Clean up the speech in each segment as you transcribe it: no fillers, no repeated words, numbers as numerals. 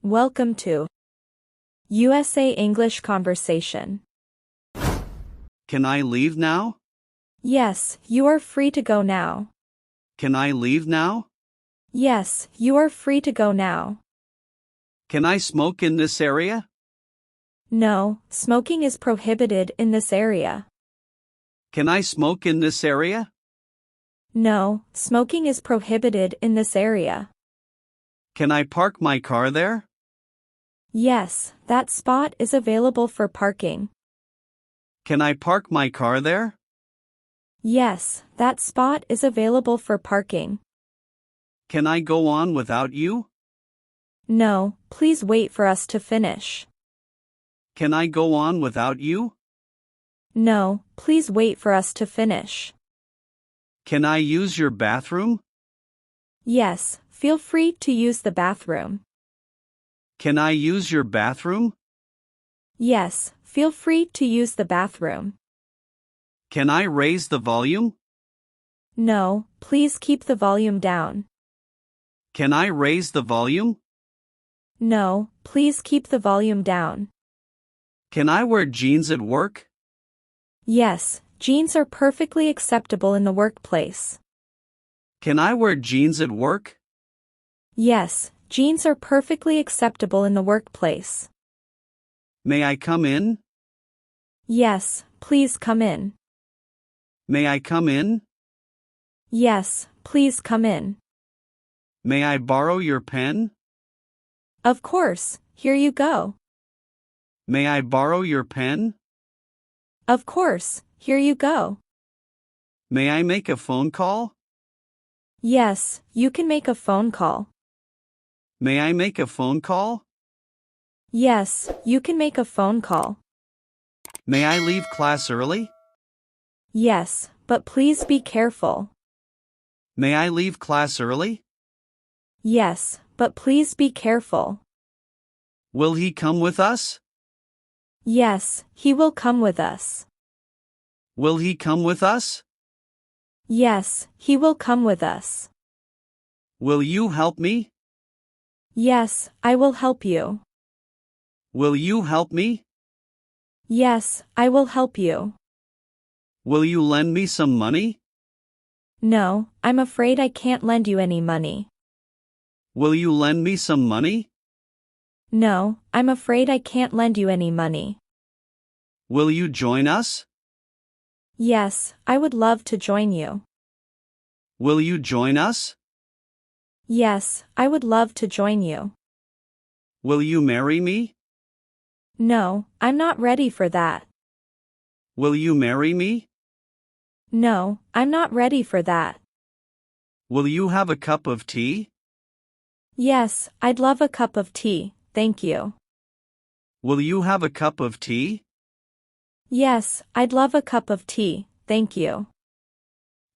Welcome to USA English Conversation. Can I leave now? Yes, you are free to go now. Can I leave now? Yes, you are free to go now. Can I smoke in this area? No, smoking is prohibited in this area. Can I smoke in this area? No, smoking is prohibited in this area. Can I park my car there? Yes, that spot is available for parking. Can I park my car there? Yes, that spot is available for parking. Can I go on without you? No, please wait for us to finish. Can I go on without you? No, please wait for us to finish. Can I use your bathroom? Yes, feel free to use the bathroom. Can I use your bathroom? Yes, feel free to use the bathroom. Can I raise the volume? No, please keep the volume down. Can I raise the volume? No, please keep the volume down. Can I wear jeans at work? Yes, jeans are perfectly acceptable in the workplace. Can I wear jeans at work? Yes, jeans are perfectly acceptable in the workplace. May I come in? Yes, please come in. May I come in? Yes, please come in. May I borrow your pen? Of course, here you go. May I borrow your pen? Of course, here you go. May I make a phone call? Yes, you can make a phone call. May I make a phone call? Yes, you can make a phone call. May I leave class early? Yes, but please be careful. May I leave class early? Yes, but please be careful. Will he come with us? Yes, he will come with us. Will he come with us? Yes, he will come with us. Will you help me? Yes, I will help you. Will you help me? Yes, I will help you. Will you lend me some money? No, I'm afraid I can't lend you any money. Will you lend me some money? No, I'm afraid I can't lend you any money. Will you join us? Yes, I would love to join you. Will you join us? Yes, I would love to join you. Will you marry me? No, I'm not ready for that. Will you marry me? No, I'm not ready for that. Will you have a cup of tea? Yes, I'd love a cup of tea, thank you. Will you have a cup of tea? Yes, I'd love a cup of tea, thank you.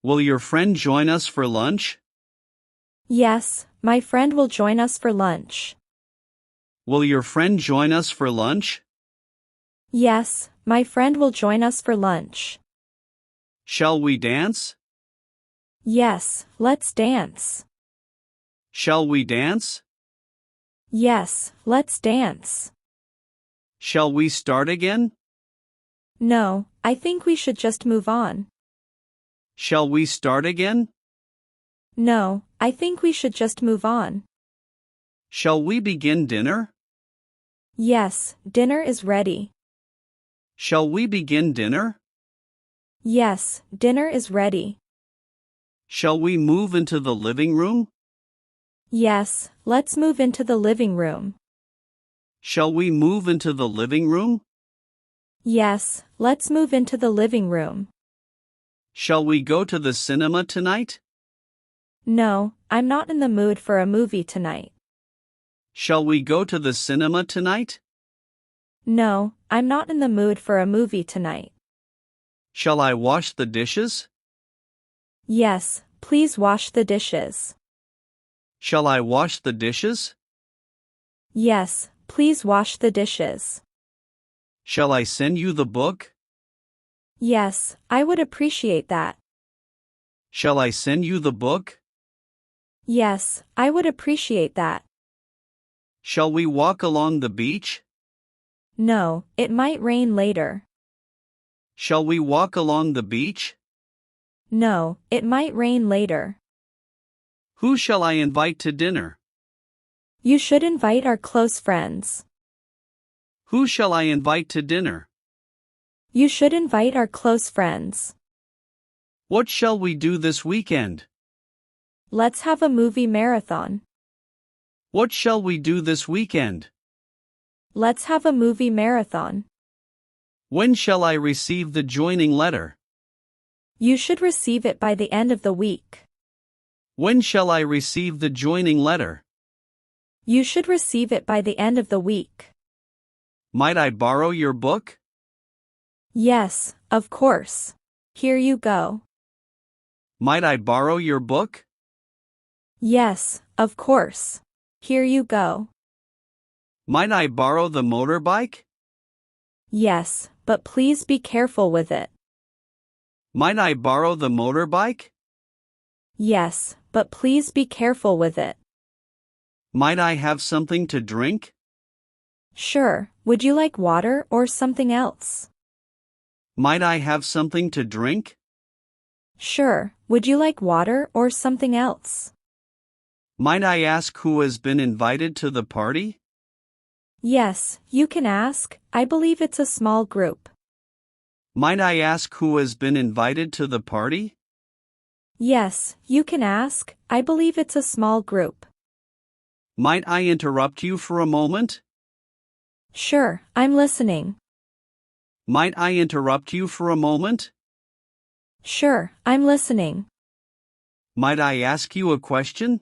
Will your friend join us for lunch? Yes, my friend will join us for lunch. Will your friend join us for lunch? Yes, my friend will join us for lunch. Shall we dance? Yes, let's dance. Shall we dance? Yes, let's dance. Shall we start again? No, I think we should just move on. Shall we start again? No, I think we should just move on. Shall we begin dinner? Yes, dinner is ready. Shall we begin dinner? Yes, dinner is ready. Shall we move into the living room? Yes, let's move into the living room. Shall we move into the living room? Yes, let's move into the living room. Shall we go to the cinema tonight? No, I'm not in the mood for a movie tonight. Shall we go to the cinema tonight? No, I'm not in the mood for a movie tonight. Shall I wash the dishes? Yes, please wash the dishes. Shall I wash the dishes? Yes, please wash the dishes. Shall I send you the book? Yes, I would appreciate that. Shall I send you the book? Yes, I would appreciate that. Shall we walk along the beach? No, it might rain later. Shall we walk along the beach? No, it might rain later. Who shall I invite to dinner? You should invite our close friends. Who shall I invite to dinner? You should invite our close friends. What shall we do this weekend? Let's have a movie marathon. What shall we do this weekend? Let's have a movie marathon. When shall I receive the joining letter? You should receive it by the end of the week. When shall I receive the joining letter? You should receive it by the end of the week. Might I borrow your book? Yes, of course. Here you go. Might I borrow your book? Yes, of course. Here you go. Might I borrow the motorbike? Yes, but please be careful with it. Might I borrow the motorbike? Yes, but please be careful with it. Might I have something to drink? Sure, would you like water or something else? Might I have something to drink? Sure, would you like water or something else? Might I ask who has been invited to the party? Yes, you can ask. I believe it's a small group. Might I ask who has been invited to the party? Yes, you can ask. I believe it's a small group. Might I interrupt you for a moment? Sure, I'm listening. Might I interrupt you for a moment? Sure, I'm listening. Might I ask you a question?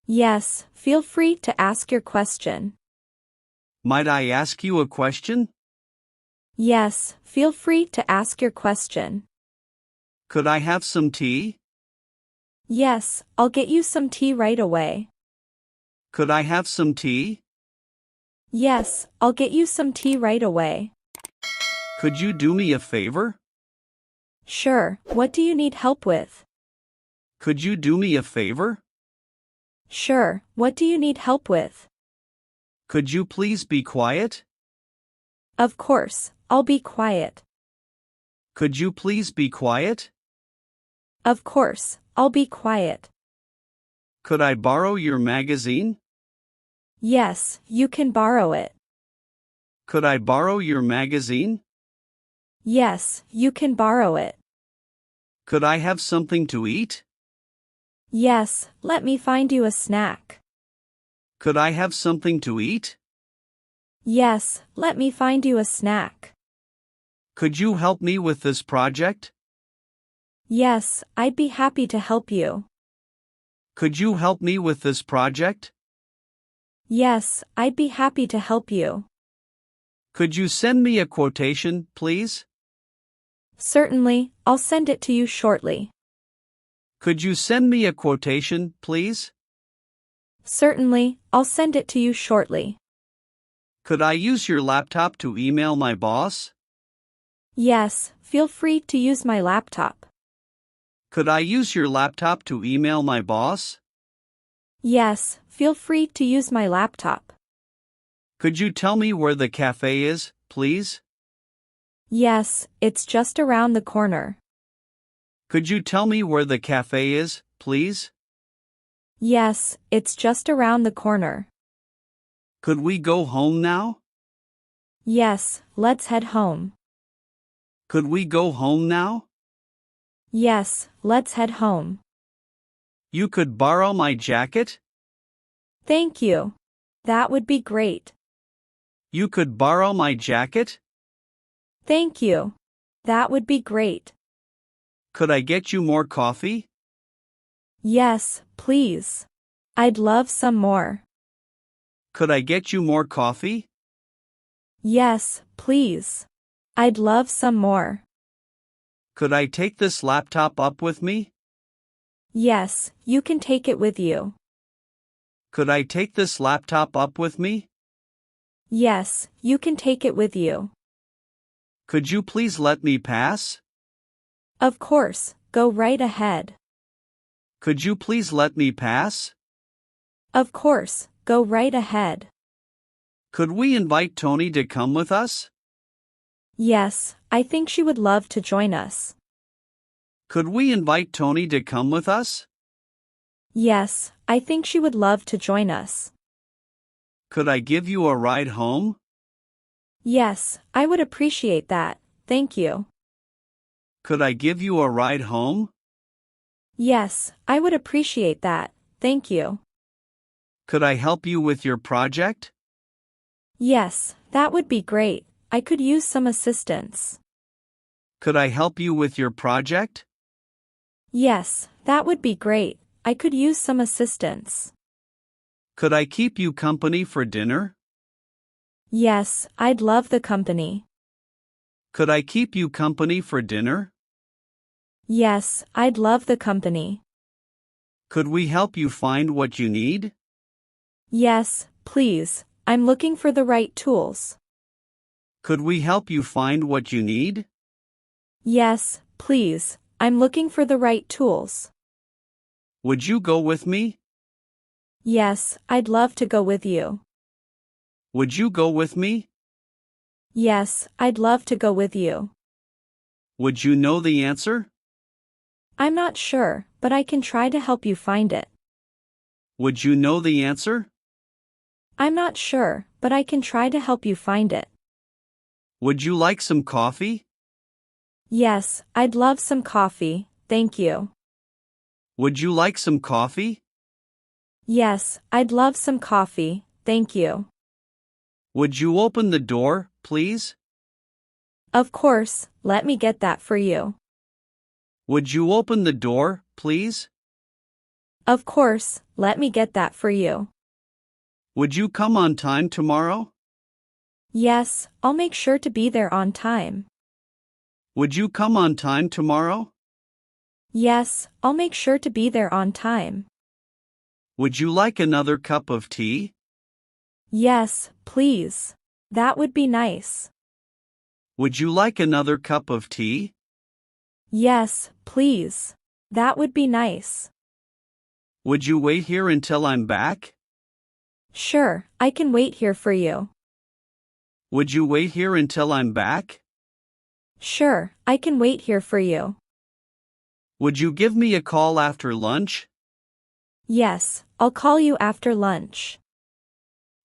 Yes, feel free to ask your question. Might I ask you a question? Yes, feel free to ask your question. Could I have some tea? Yes, I'll get you some tea right away. Could I have some tea? Yes, I'll get you some tea right away. Could you do me a favor? Sure, what do you need help with? Could you do me a favor? Sure, what do you need help with? Could you please be quiet? Of course, I'll be quiet. Could you please be quiet? Of course, I'll be quiet. Could I borrow your magazine? Yes, you can borrow it. Could I borrow your magazine? Yes, you can borrow it. Could I have something to eat? Yes, let me find you a snack. Could I have something to eat? Yes, let me find you a snack. Could you help me with this project? Yes, I'd be happy to help you. Could you help me with this project? Yes, I'd be happy to help you. Could you send me a quotation, please? Certainly, I'll send it to you shortly. Could you send me a quotation, please? Certainly, I'll send it to you shortly. Could I use your laptop to email my boss? Yes, feel free to use my laptop. Could I use your laptop to email my boss? Yes, feel free to use my laptop. Could you tell me where the cafe is, please? Yes, it's just around the corner. Could you tell me where the cafe is, please? Yes, it's just around the corner. Could we go home now? Yes, let's head home. Could we go home now? Yes, let's head home. You could borrow my jacket? Thank you. That would be great. You could borrow my jacket? Thank you. That would be great. Could I get you more coffee? Yes, please. I'd love some more. Could I get you more coffee? Yes, please. I'd love some more. Could I take this laptop up with me? Yes, you can take it with you. Could I take this laptop up with me? Yes, you can take it with you. Could you please let me pass? Of course, go right ahead. Could you please let me pass? Of course, go right ahead. Could we invite Tony to come with us? Yes, I think she would love to join us. Could we invite Tony to come with us? Yes, I think she would love to join us. Could I give you a ride home? Yes, I would appreciate that, thank you. Could I give you a ride home? Yes, I would appreciate that, thank you. Could I help you with your project? Yes, that would be great. I could use some assistance. Could I help you with your project? Yes, that would be great. I could use some assistance. Could I keep you company for dinner? Yes, I'd love the company. Could I keep you company for dinner? Yes, I'd love the company. Could we help you find what you need? Yes, please. I'm looking for the right tools. Could we help you find what you need? Yes, please. I'm looking for the right tools. Would you go with me? Yes, I'd love to go with you. Would you go with me? Yes, I'd love to go with you. Would you know the answer? I'm not sure, but I can try to help you find it. Would you know the answer? I'm not sure, but I can try to help you find it. Would you like some coffee? Yes, I'd love some coffee, thank you. Would you like some coffee? Yes, I'd love some coffee, thank you. Would you open the door, please? Of course, let me get that for you. Would you open the door, please? Of course, let me get that for you. Would you come on time tomorrow? Yes, I'll make sure to be there on time. Would you come on time tomorrow? Yes, I'll make sure to be there on time. Would you like another cup of tea? Yes, please. That would be nice. Would you like another cup of tea? Yes, please. That would be nice. Would you wait here until I'm back? Sure, I can wait here for you. Would you wait here until I'm back? Sure, I can wait here for you. Would you give me a call after lunch? Yes, I'll call you after lunch.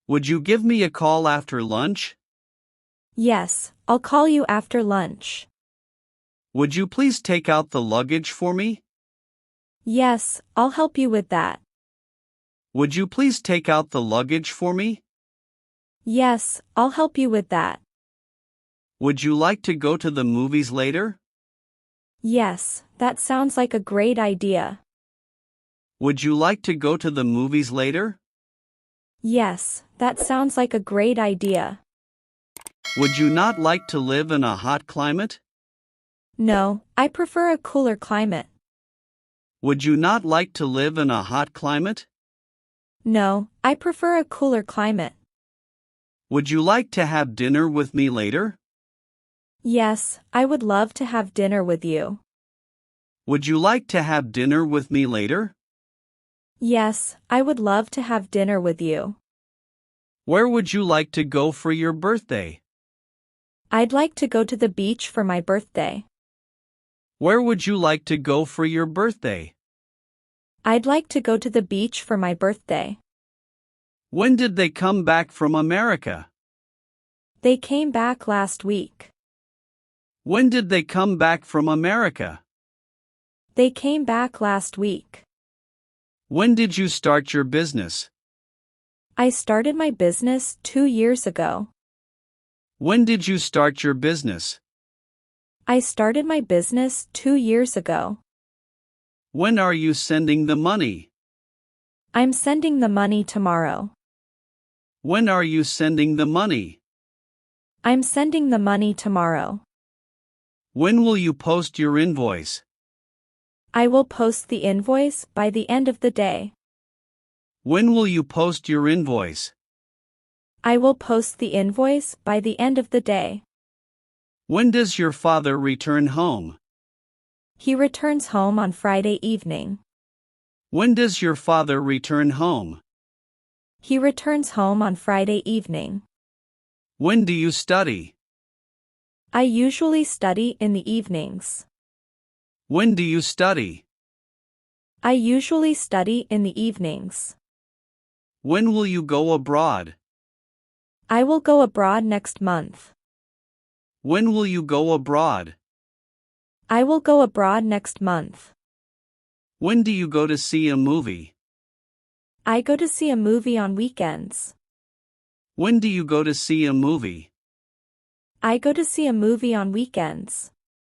Would you give me a call after lunch? Yes, I'll call you after lunch. Would you please take out the luggage for me? Yes, I'll help you with that. Would you please take out the luggage for me? Yes, I'll help you with that. Would you like to go to the movies later? Yes, that sounds like a great idea. Would you like to go to the movies later? Yes, that sounds like a great idea. Would you not like to live in a hot climate? No, I prefer a cooler climate. Would you not like to live in a hot climate? No, I prefer a cooler climate. Would you like to have dinner with me later? Yes, I would love to have dinner with you. Would you like to have dinner with me later? Yes, I would love to have dinner with you. Where would you like to go for your birthday? I'd like to go to the beach for my birthday. Where would you like to go for your birthday? I'd like to go to the beach for my birthday. When did they come back from America? They came back last week. When did they come back from America? They came back last week. When did you start your business? I started my business 2 years ago. When did you start your business? I started my business 2 years ago. When are you sending the money? I'm sending the money tomorrow. When are you sending the money? I'm sending the money tomorrow. When will you post your invoice? I will post the invoice by the end of the day. When will you post your invoice? I will post the invoice by the end of the day. When does your father return home? He returns home on Friday evening. When does your father return home? He returns home on Friday evening. When do you study? I usually study in the evenings. When do you study? I usually study in the evenings. When will you go abroad? I will go abroad next month. When will you go abroad? I will go abroad next month. When do you go to see a movie? I go to see a movie on weekends. When do you go to see a movie? I go to see a movie on weekends.